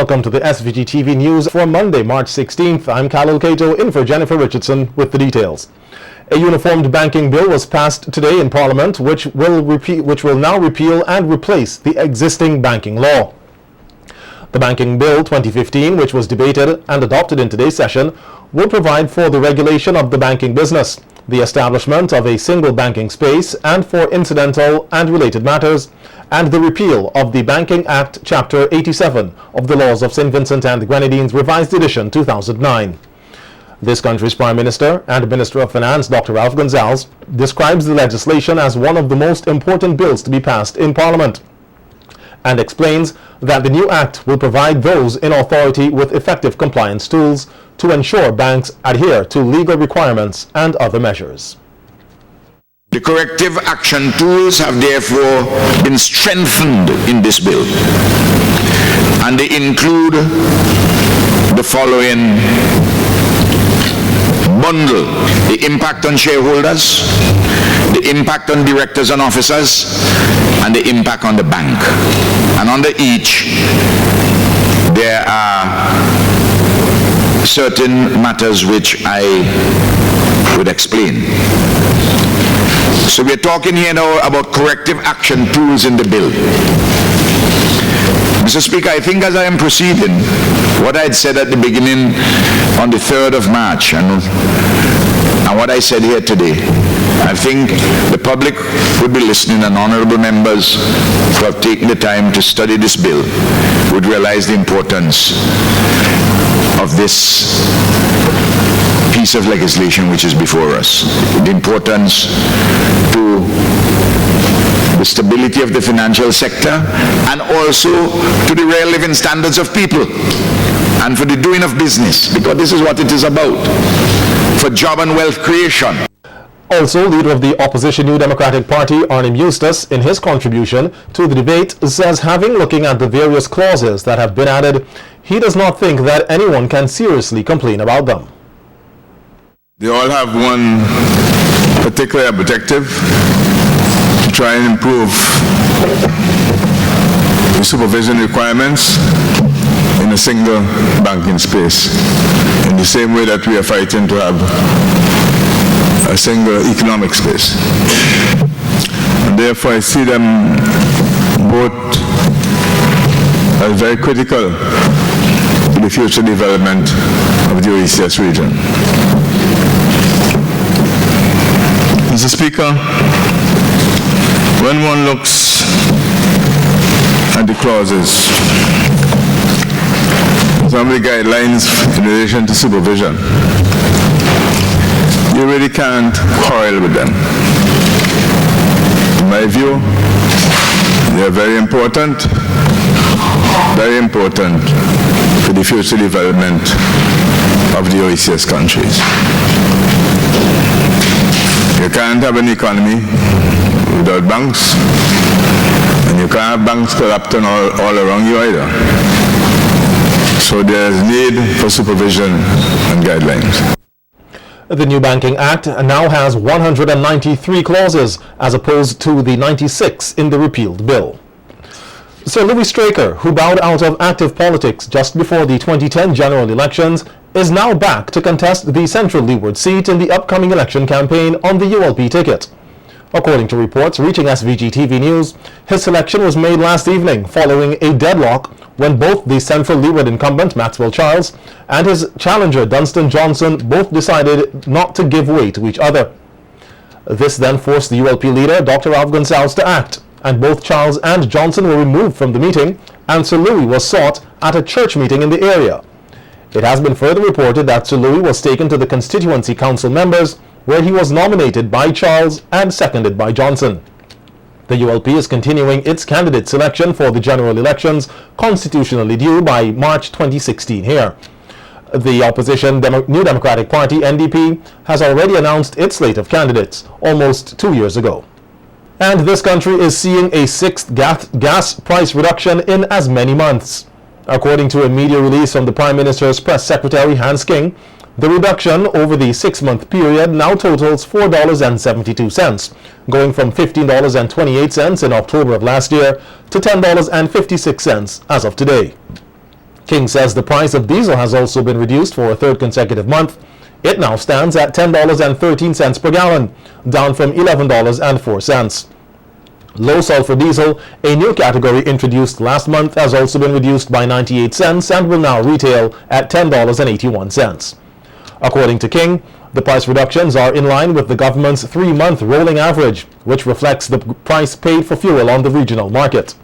Welcome to the SVG TV News for Monday, March 16th. I'm Khalil Kato in for Jennifer Richardson with the details. A uniformed banking bill was passed today in Parliament, which will now repeal and replace the existing banking law. The Banking Bill 2015, which was debated and adopted in today's session, will provide for the regulation of the banking business, the establishment of a single banking space and for incidental and related matters, and the repeal of the Banking Act Chapter 87 of the Laws of St. Vincent and the Grenadines Revised Edition 2009. This country's Prime Minister and Minister of Finance, Dr. Ralph Gonsalves, describes the legislation as one of the most important bills to be passed in Parliament, and explains that the new act will provide those in authority with effective compliance tools to ensure banks adhere to legal requirements and other measures. The corrective action tools have therefore been strengthened in this bill, and they include the following bundle: the impact on shareholders, the impact on directors and officers, and the impact on the bank. And under each, there are certain matters which I would explain. So we're talking here now about corrective action tools in the bill. Mr. Speaker, I think as I am proceeding, what I had said at the beginning on the 3rd of March and what I said here today, I think the public would be listening, and honorable members who have taken the time to study this bill would realize the importance of this piece of legislation which is before us. The importance to the stability of the financial sector, and also to the real living standards of people, and for the doing of business, because this is what it is about, for job and wealth creation. Also, leader of the opposition New Democratic Party, Arnim Eustace, in his contribution to the debate, says looking at the various clauses that have been added, he does not think that anyone can seriously complain about them. They all have one particular objective: to try and improve the supervision requirements in a single banking space, in the same way that we are fighting to have a single economic space. And therefore I see them both as very critical to the future development of the OECS region. Mr. Speaker, when one looks at the clauses, some of the guidelines in relation to supervision, you really can't quarrel with them. In my view, they are very important for the future development of the OECS countries. You can't have an economy without banks, and you can't have banks corrupting all around you either. So there's need for supervision and guidelines. The new Banking Act now has 193 clauses, as opposed to the 96 in the repealed bill. Sir Louis Straker, who bowed out of active politics just before the 2010 general elections, is now back to contest the Central Leeward seat in the upcoming election campaign on the ULP ticket. According to reports reaching SVG TV News, his selection was made last evening following a deadlock when both the Central Leeward incumbent Maxwell Charles and his challenger Dunstan Johnson both decided not to give way to each other. This then forced the ULP leader, Dr. Ralph Gonsalves, to act, and both Charles and Johnson were removed from the meeting, and Sir Louis was sought at a church meeting in the area. It has been further reported that Sir Louis was taken to the constituency council members, where he was nominated by Charles and seconded by Johnson. The ULP is continuing its candidate selection for the general elections, constitutionally due by March 2016 here. The opposition New Democratic Party, NDP, has already announced its slate of candidates almost 2 years ago. And this country is seeing a 6th gas price reduction in as many months. According to a media release from the Prime Minister's press secretary, Hans King, the reduction over the 6-month period now totals $4.72, going from $15.28 in October of last year to $10.56 as of today. King says the price of diesel has also been reduced for a third consecutive month. It now stands at $10.13 per gallon, down from $11.04. Low sulfur diesel, a new category introduced last month, has also been reduced by 98 cents and will now retail at $10.81. According to King, the price reductions are in line with the government's 3-month rolling average, which reflects the price paid for fuel on the regional market.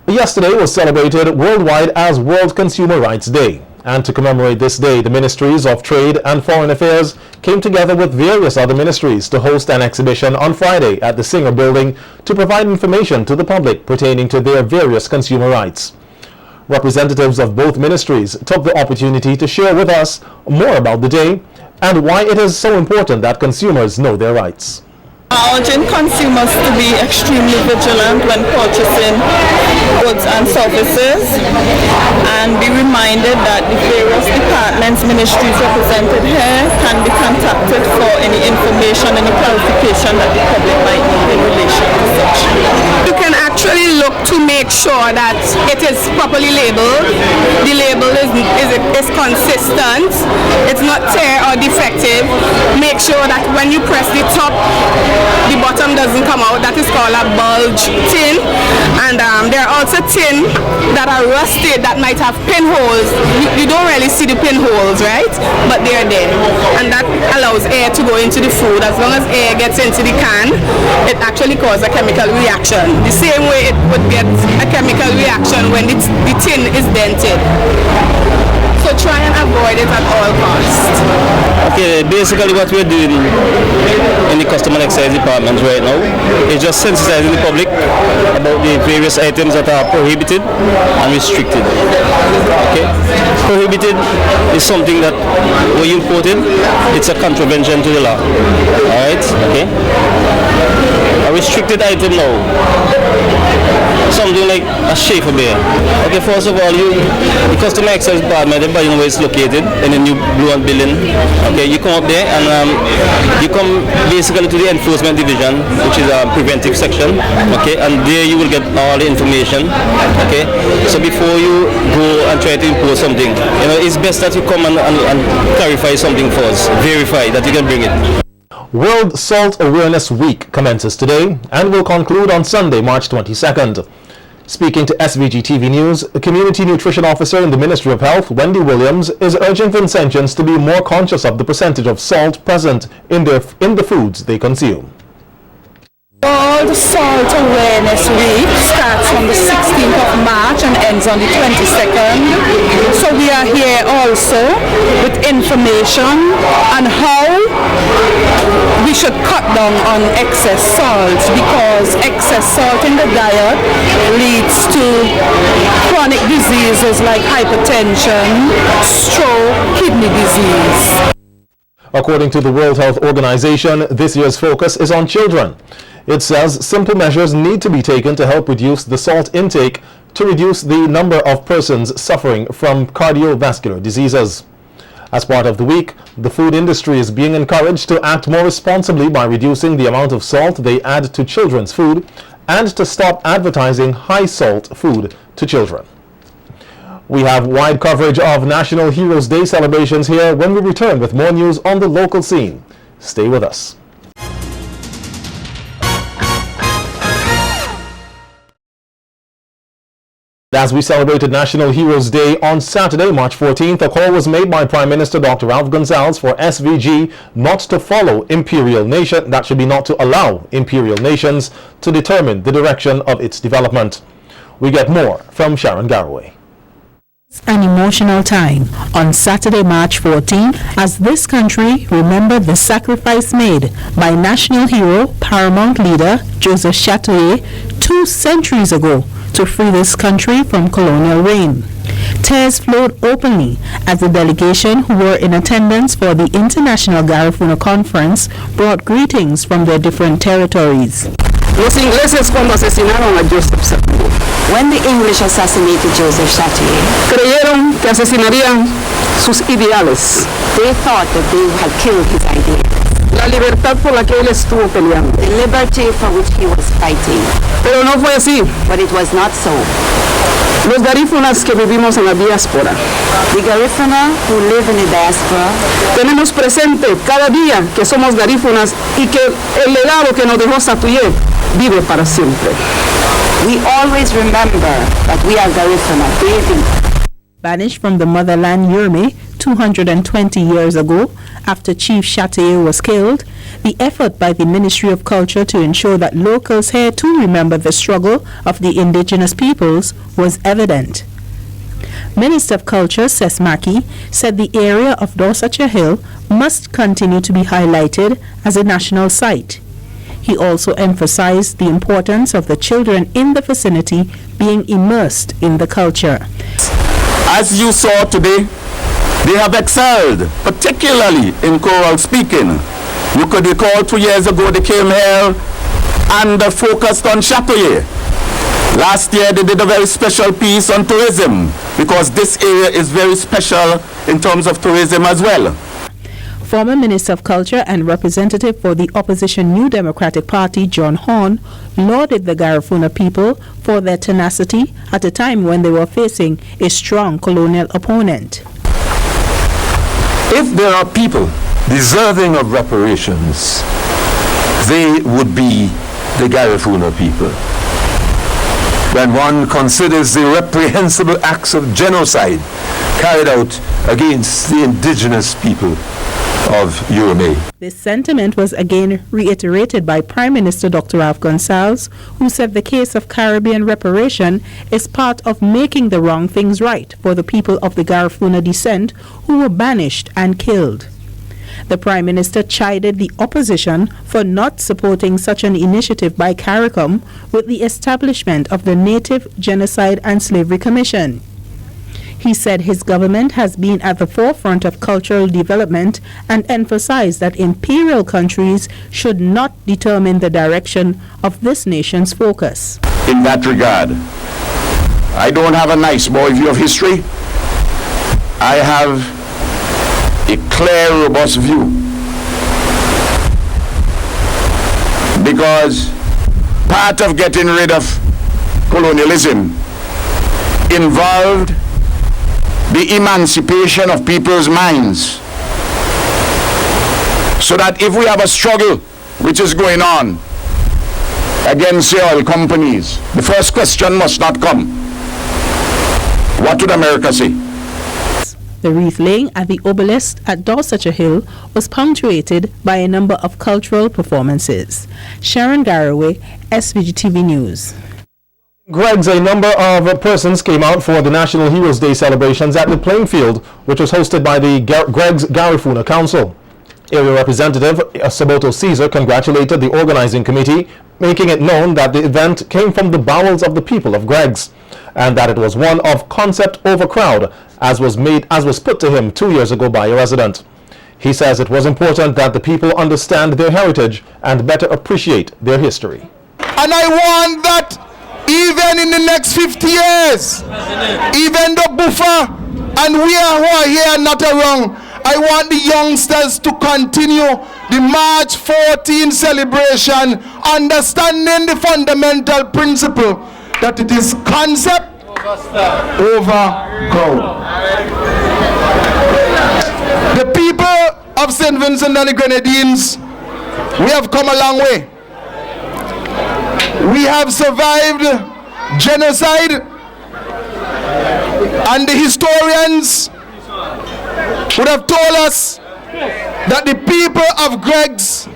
Yesterday was celebrated worldwide as World Consumer Rights Day. And to commemorate this day, the Ministries of Trade and Foreign Affairs came together with various other ministries to host an exhibition on Friday at the Singer Building to provide information to the public pertaining to their various consumer rights. Representatives of both ministries took the opportunity to share with us more about the day and why it is so important that consumers know their rights. Urging consumers to be extremely vigilant when purchasing goods and services, and be reminded that the various departments, ministries represented here can be contacted for any information, any clarification that the public might need in relation to such. You can actually look to make sure that it is properly labeled. The label is consistent. It's not tear or defective. Make sure that when you press the top, the bottom doesn't come out. That is called a bulge tin. And there are also tin that are rusted that might have pinholes. You don't really see the pinholes, right? But they are there. And that allows air to go into the food. As long as air gets into the can, it actually causes a chemical reaction. The same way it would get a chemical reaction when the tin is dented. So try and avoid it at all costs. Okay, basically what we're doing in the customer excise department right now is just sensitizing the public about the various items that are prohibited and restricted. Okay, prohibited is something that when you import it, it's a contravention to the law. Alright, okay. A restricted item now, something like a Schaefer beer. Okay, first of all, the customer excise department, everybody knows where it's located in the new Blue Ant building. Okay, you come up there and you come basically to the enforcement division, which is a preventive section. Okay, and there you will get all the information. Okay, so before you go and try to impose something, it's best that you come and clarify something first, verify that you can bring it. World Salt Awareness Week commences today and will conclude on Sunday, March 22nd. Speaking to SVG TV News, Community Nutrition Officer in the Ministry of Health, Wendy Williams, is urging Vincentians to be more conscious of the percentage of salt present in the foods they consume. World Salt Awareness Week starts on the 16th of March and ends on the 22nd. So we are here also with information on how we should cut down on excess salt, because excess salt in the diet leads to chronic diseases like hypertension, stroke, kidney disease. According to the World Health Organization, this year's focus is on children. It says simple measures need to be taken to help reduce the salt intake to reduce the number of persons suffering from cardiovascular diseases. As part of the week, the food industry is being encouraged to act more responsibly by reducing the amount of salt they add to children's food and to stop advertising high-salt food to children. We have wide coverage of National Heroes Day celebrations here when we return with more news on the local scene. Stay with us. As we celebrated National Heroes Day on Saturday, March 14th, a call was made by Prime Minister Dr. Ralph Gonsalves for SVG not to follow imperial nation, that should be not to allow imperial nations to determine the direction of its development. We get more from Sharon Garraway. An emotional time on Saturday, March 14, as this country remembered the sacrifice made by national hero, paramount leader Joseph Chatoyer 2 centuries ago to free this country from colonial reign. Tears flowed openly as the delegation who were in attendance for the International Garifuna Conference brought greetings from their different territories. Los ingleses cuando asesinaron a Joseph Chatoyer. When the English assassinated Joseph Chatoyer, creyeron que asesinarían sus ideales. They thought that they had killed his ideas. La libertad por la que él estuvo peleando. The liberty for which he was fighting. Pero no fue así. But it was not so. Los garífunas que vivimos en la diáspora, The Garifuna who live in the diaspora, tenemos presente cada día que somos garífunas y que el legado que nos dejó Satuye vive para siempre. we always remember that we are Garifuna, baby. Banished from the motherland Yurme 220 years ago after Chief Chatier was killed, the effort by the Ministry of Culture to ensure that locals here too remember the struggle of the indigenous peoples was evident. Minister of Culture Ses Maki said the area of Dorsacha Hill must continue to be highlighted as a national site. He also emphasized the importance of the children in the vicinity being immersed in the culture. As you saw today, they have excelled, particularly in choral speaking. You could recall 2 years ago they came here and focused on Chatoyer. Last year they did a very special piece on tourism because this area is very special in terms of tourism as well. Former Minister of Culture and representative for the opposition New Democratic Party, John Horn, lauded the Garifuna people for their tenacity at a time when they were facing a strong colonial opponent. If there are people deserving of reparations, they would be the Garifuna people. When one considers the reprehensible acts of genocide carried out against the indigenous people of Yurme. This sentiment was again reiterated by Prime Minister Dr. Ralph Gonsalves, who said the case of Caribbean reparation is part of making the wrong things right for the people of the Garifuna descent who were banished and killed. The Prime Minister chided the opposition for not supporting such an initiative by CARICOM with the establishment of the Native Genocide and Slavery Commission. He said his government has been at the forefront of cultural development and emphasized that imperial countries should not determine the direction of this nation's focus. In that regard, I don't have a nice boy view of history. I have a clear, robust view. Because part of getting rid of colonialism involved the emancipation of people's minds. So that if we have a struggle which is going on against the oil companies, the first question must not come, what would America say? The wreath laying at the obelisk at Dorsacha Hill was punctuated by a number of cultural performances. Sharon Garraway, SVGTV News. Greg's, a number of persons came out for the National Heroes Day celebrations at the playing field, which was hosted by the Greg's Garifuna Council. Area Representative Saboto Caesar congratulated the organizing committee, making it known that the event came from the bowels of the people of Greg's, and that it was one of concept over crowd, as was put to him 2 years ago by a resident. He says it was important that the people understand their heritage and better appreciate their history. And I want that even in the next 50 years, even the buffer and we who are here not around, I want the youngsters to continue the March 14 celebration, understanding the fundamental principle that it is concept over crowd. The people of St. Vincent and the Grenadines, we have come a long way. We have survived genocide, and the historians would have told us that the people of Greg's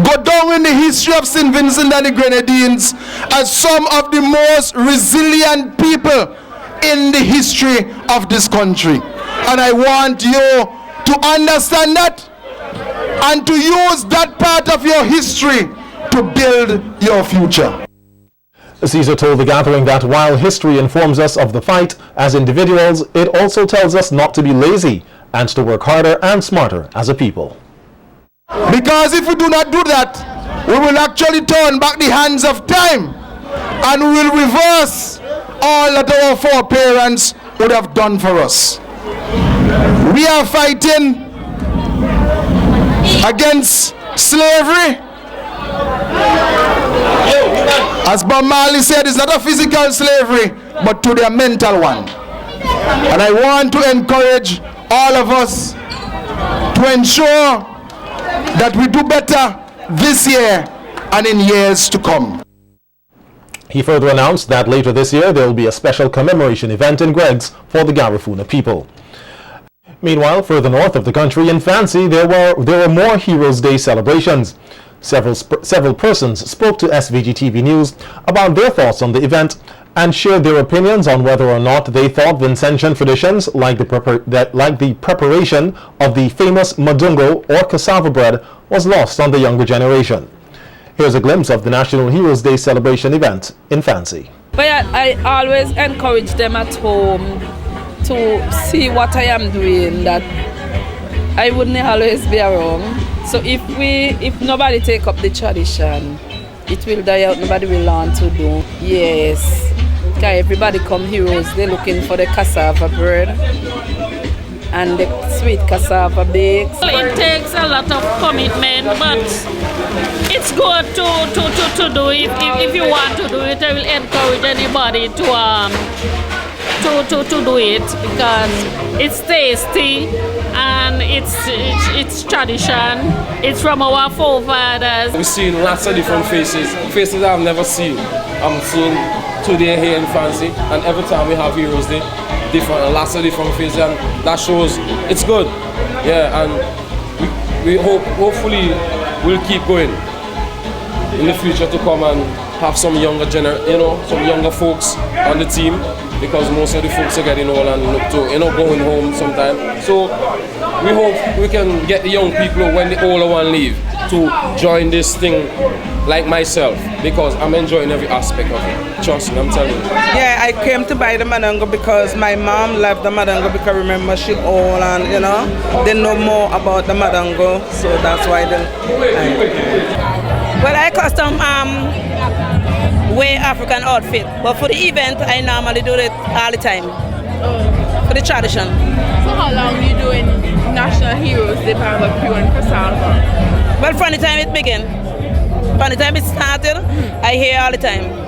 go down in the history of St. Vincent and the Grenadines as some of the most resilient people in the history of this country. And I want you to understand that and to use that part of your history to build your future. Caesar told the gathering that while history informs us of the fight as individuals, it also tells us not to be lazy and to work harder and smarter as a people. Because if we do not do that, we will actually turn back the hands of time and we will reverse all that our foreparents would have done for us. We are fighting against slavery. As Bob Marley said, it's not a physical slavery, but to their mental one. And I want to encourage all of us to ensure that we do better this year and in years to come. He further announced that later this year there will be a special commemoration event in Greggs for the Garifuna people. Meanwhile, further north of the country in Fancy, there were more Heroes Day celebrations. Several persons spoke to SVG TV News about their thoughts on the event and shared their opinions on whether or not they thought Vincentian traditions like the preparation of the famous madungo or cassava bread was lost on the younger generation. Here's a glimpse of the National Heroes Day celebration event in Fancy. But I always encourage them at home to see what I am doing, that I wouldn't always be around. So if nobody take up the tradition, it will die out, nobody will learn to do. Yes, okay, everybody come heroes, they're looking for the cassava bread and the sweet cassava bakes. It takes a lot of commitment, but it's good to do it. If you want to do it, I will encourage anybody to do it because it's tasty and it's tradition. It's from our forefathers. We've seen lots of different faces I've never seen. I'm seeing today here in Fancy, and every time we have Heroes Day, lots of different faces, and that shows it's good. Yeah, and we hopefully we'll keep going in the future to come and have some younger some younger folks on the team, because most of the folks are getting old and going home sometime. So we hope we can get the young people when the older one leave to join this thing like myself, because I'm enjoying every aspect of it. Trust me, I'm telling you. Yeah, I came to buy the madungo because my mom loved the madungo, because remember she old and they know more about the madungo, so that's why Well, I custom wear African outfit, but for the event I normally do it all the time for the tradition. So how long you doing National Heroes Day barbecue and cassava? Well, from the time it began, from the time it started, I hear all the time.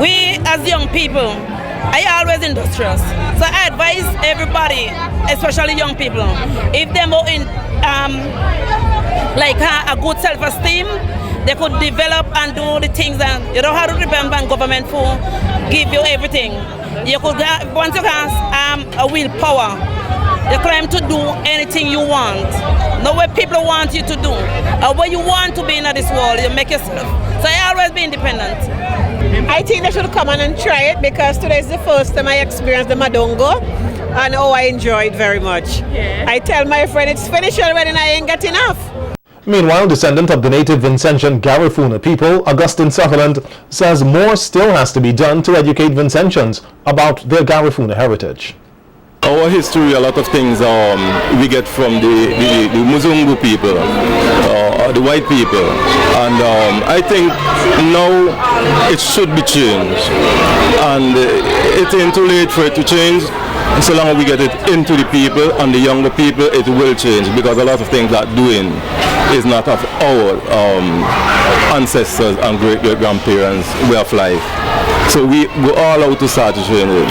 We as young people, I always industrious, so I advise everybody, especially young people, if they're more in a good self-esteem, they could develop and do the things, and you don't have to depend on government for give you everything. You could once you have a willpower, you claim to do anything you want. Know what people want you to do, or what you want to be in this world, you make yourself. So I always be independent. I think they should come on and try it, because today is the first time I experienced the madungo, and I enjoy it very much. Yeah. I tell my friend it's finished already and I ain't got enough. Meanwhile, descendant of the native Vincentian Garifuna people, Augustine Sutherland, says more still has to be done to educate Vincentians about their Garifuna heritage. Our history, a lot of things we get from the Muzungu people, the white people, and I think now it should be changed, and it ain't too late for it to change. So long as we get it into the people and the younger people, it will change, because a lot of things that doing is not of our ancestors and great-great-grandparents' way of life. So we go all out to start to change it.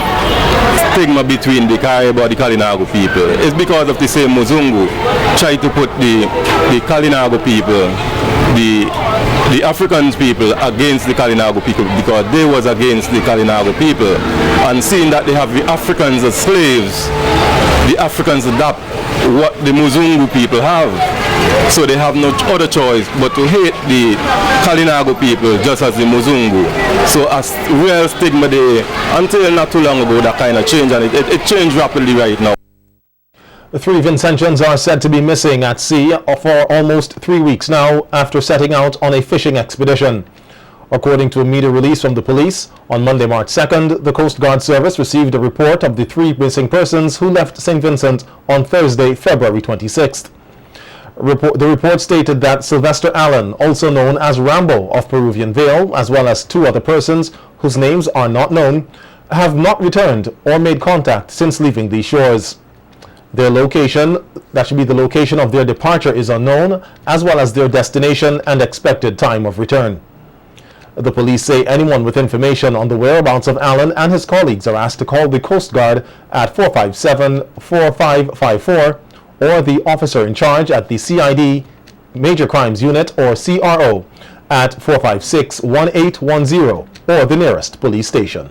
Stigma between the Caribou, the Kalinago people, it's because of the same Muzungu try to put the Kalinago people, the African people against the Kalinago people, because they was against the Kalinago people, and seeing that they have the Africans as slaves, the Africans adapt what the Muzungu people have, so they have no other choice but to hate the Kalinago people just as the Muzungu. So as real stigma there, until not too long ago, that kind of change, and it changed rapidly right now. The 3 Vincentians are said to be missing at sea for almost 3 weeks now after setting out on a fishing expedition. According to a media release from the police, on Monday, March 2nd, the Coast Guard Service received a report of the 3 missing persons who left St. Vincent on Thursday, February 26th. The report stated that Sylvester Allen, also known as Rambo of Peruvian Vale, as well as 2 other persons whose names are not known, have not returned or made contact since leaving these shores. Their location, that should be the location of their departure, is unknown, as well as their destination and expected time of return. The police say anyone with information on the whereabouts of Allen and his colleagues are asked to call the Coast Guard at 457-4554 or the officer in charge at the CID Major Crimes Unit or CRO at 456-1810 or the nearest police station.